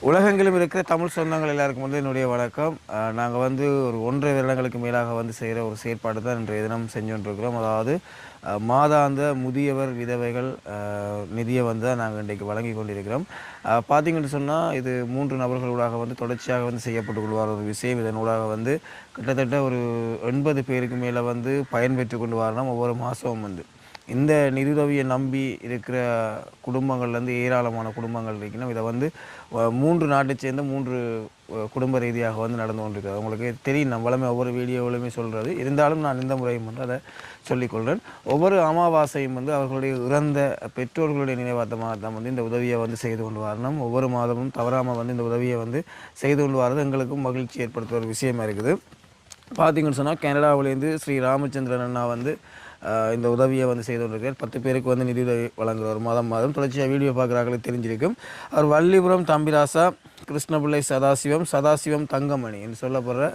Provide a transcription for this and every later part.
உலகெங்கிலும் இருக்கிற தமிழ் சொந்தங்கள் எல்லாருக்கும் வந்து என்னுடைய வணக்கம். நாங்கள் வந்து ஒரு 1.5 வருடங்களுக்கு மேலாக வந்து செய்கிற ஒரு செயற்பாடு தான் இன்றைய தினம் செஞ்சுകൊண்டிருக்கிறோம். அதாவது மாதாந்த முதியவர் விதவைகள் நிதியை வந்து தான் நாங்கள் இன்றைக்கு வழங்கி கொண்டிருக்கிறோம். பார்த்தீங்கன்னு சொன்னால் இது 3 நபர்களூடாக வந்து தொடர்ச்சியாக வந்து செய்யப்பட்டு கொண்டு வர ஒரு விஷயம். இதனூடாக வந்து கிட்டத்தட்ட ஒரு 80 பேருக்கு மேலே வந்து பயன்பெற்று கொண்டு வரணும் ஒவ்வொரு மாதமும் வந்து. இந்த நிதியுதவியை நம்பி இருக்கிற குடும்பங்கள்லேருந்து ஏராளமான குடும்பங்கள் இருக்கணும். இதை வந்து 3 நாட்டை சேர்ந்த 3 குடும்ப ரீதியாக வந்து நடந்து கொண்டிருக்கிறது. உங்களுக்கு தெரியும், நம்மளுமே ஒவ்வொரு வீடியோவிலுமே சொல்கிறது. இருந்தாலும் நான் இந்த முறையும் வந்து அதை சொல்லிக்கொள்கிறேன். ஒவ்வொரு அமாவாசையும் வந்து அவர்களுடைய இறந்த பெற்றோர்களுடைய நினைவார்த்தமாக தான் வந்து இந்த உதவியை வந்து செய்து கொண்டு வரணும். ஒவ்வொரு மாதமும் தவறாமல் வந்து இந்த உதவியை வந்து செய்து கொண்டு வரது எங்களுக்கும் மகிழ்ச்சி ஏற்படுத்துகிற ஒரு விஷயமா இருக்குது. பார்த்தீங்கன்னு சொன்னால் கனடாவிலேருந்து ஸ்ரீ ராமச்சந்திரன் அண்ணா வந்து இந்த உதவியை வந்து செய்து கொண்டிருக்கார். 10 பேருக்கு வந்து நிதியுதவி வழங்குகிறார் மாதம் தொடர்ச்சியாக வீடியோ பார்க்குறாங்களுக்கு தெரிஞ்சிருக்கும். அவர் வள்ளிபுரம் தம்பிராசா, கிருஷ்ணபிள்ளை சதாசிவம் தங்கமணி என்று சொல்லப்படுற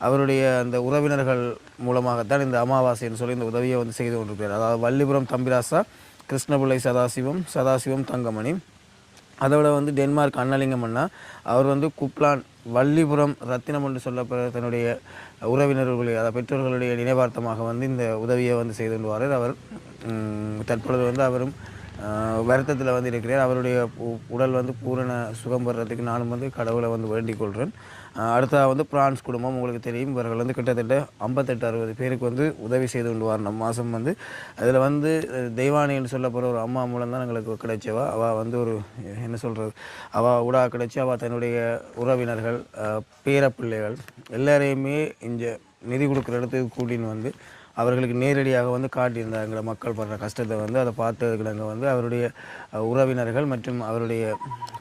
அவருடைய அந்த உறவினர்கள் மூலமாகத்தான் இந்த அமாவாசை என்று சொல்லி இந்த உதவியை வந்து செய்து கொண்டிருக்கிறார். அதாவது வள்ளிபுரம் தம்பிராசா, கிருஷ்ணபிள்ளை சதாசிவம் தங்கமணி. அதோட வந்து டென்மார்க் அன்னலிங்கம் அண்ணா, அவர் வந்து குப்லான் வள்ளிபுரம் ரத்தினம் என்று சொல்லப்படுற தன்னுடைய உறவினர்களுடைய அதாவது பெற்றோர்களுடைய நினைவார்த்தமாக வந்து இந்த உதவியை வந்து செய்து கொண்டு வரார். அவர் தற்பொழுது வந்து அவரும் வருத்தத்தில் வந்து இருக்கிறார். அவருடைய உடல் வந்து பூரண சுகம் பெறத்துக்கு நானும் வந்து கடவுளை வந்து வேண்டிக் கொள்கிறேன். அடுத்ததாக வந்து பிரான்ஸ் குடும்பம், உங்களுக்கு தெரியும், இவர்கள் வந்து கிட்டத்தட்ட 58-60 பேருக்கு வந்து உதவி செய்து கொண்டு வரணும் மாதம் வந்து. அதில் வந்து தெய்வானி என்று சொல்லப்படுற ஒரு அம்மா மூலம் தான் எங்களுக்கு கிடைச்சவா. அவள் வந்து ஒரு என்ன சொல்கிறது, அவள் ஊடாக கிடைச்சி அவள் தன்னுடைய உறவினர்கள் பேரப்பிள்ளைகள் எல்லாரையுமே இங்கே நிதி கொடுக்குற இடத்துக்கு கூட்டின்னு வந்து அவர்களுக்கு நேரடியாக வந்து காட்டியிருந்தாங்க மக்கள் படுற கஷ்டத்தை வந்து. அதை பார்த்ததுக்கு வந்து அவருடைய உறவினர்கள் மற்றும் அவருடைய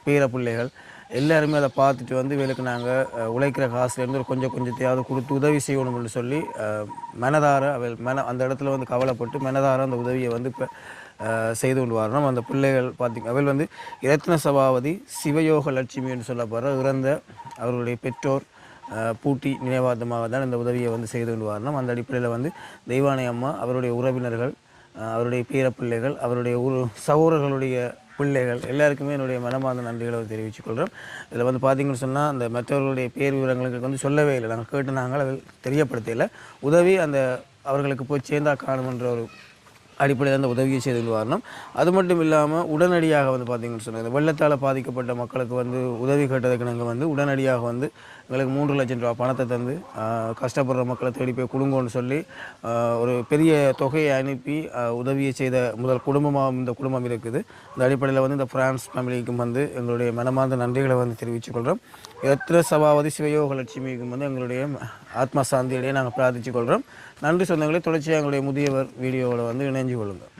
பேரப்பிள்ளைகள் எல்லாருமே அதை பார்த்துட்டு வந்து இவளுக்கு நாங்கள் உழைக்கிற காசுலேருந்து ஒரு கொஞ்சத்தையாவது கொடுத்து உதவி செய்யணும்னு சொல்லி மனதார அந்த இடத்துல வந்து கவலைப்பட்டு மனதார அந்த உதவியை வந்து இப்போ செய்து கொண்டு வரணும். அந்த பிள்ளைகள் பார்த்திங்க அவள் வந்து இரத்ன சபாபதி சிவயோக லட்சுமி என்று சொல்லப்படுற இறந்த அவர்களுடைய பெற்றோர் பூட்டி நினைவார்த்தமாக தான் இந்த உதவியை வந்து செய்து கொண்டு வரணும். அந்த அடிப்படையில் வந்து தெய்வானை அம்மா, அவருடைய உறவினர்கள், அவருடைய பேரப்பிள்ளைகள், அவருடைய சகோதரர்களுடைய பிள்ளைகள் எல்லாருக்குமே என்னுடைய மனமார்ந்த நன்றிகளை தெரிவித்துக் கொள்கிறோம். இதில் வந்து பார்த்திங்கன்னு சொன்னால் அந்த மற்றவர்களுடைய பேர் விவரங்களுக்கு வந்து சொல்லவே இல்லை, நாங்கள் கேட்டு நாங்கள் அதில் தெரியப்படுத்தலை. உதவி அந்த அவர்களுக்கு போய் சேர்ந்தா காணுமன்ற ஒரு அடிப்படையில் அந்த உதவியை செய்து கொண்டு வரணும். அது மட்டும் இல்லாமல் உடனடியாக வந்து பார்த்திங்கன்னு சொன்னாங்க, வெள்ளத்தால் பாதிக்கப்பட்ட மக்களுக்கு வந்து உதவி கேட்டதுக்கு நாங்கள் வந்து உடனடியாக வந்து எங்களுக்கு 3 லட்சம் ரூபா பணத்தை தந்து கஷ்டப்படுற மக்களை தேடி போய் கொடுங்கன்னு சொல்லி ஒரு பெரிய தொகையை அனுப்பி உதவியை செய்த முதல் குடும்பமாக இந்த குடும்பம் இருக்குது. இந்த அடிப்படையில் வந்து இந்த பிரான்ஸ் ஃபேமிலிக்கும் வந்து எங்களுடைய மனமார்ந்த நன்றிகளை வந்து தெரிவித்துக் கொள்கிறோம். இரத்திர சபாபதி சிவயோக லட்சுமிக்கும் வந்து எங்களுடைய ஆத்மா சாந்தியிடையே நாங்கள் பிரார்த்தித்துக் கொள்கிறோம். நன்றி சொந்தங்களே, தொடர்ச்சியாக எங்களுடைய முதியவர் வீடியோவில் வந்து இணைஞ்சு கொள்ளுங்கள்.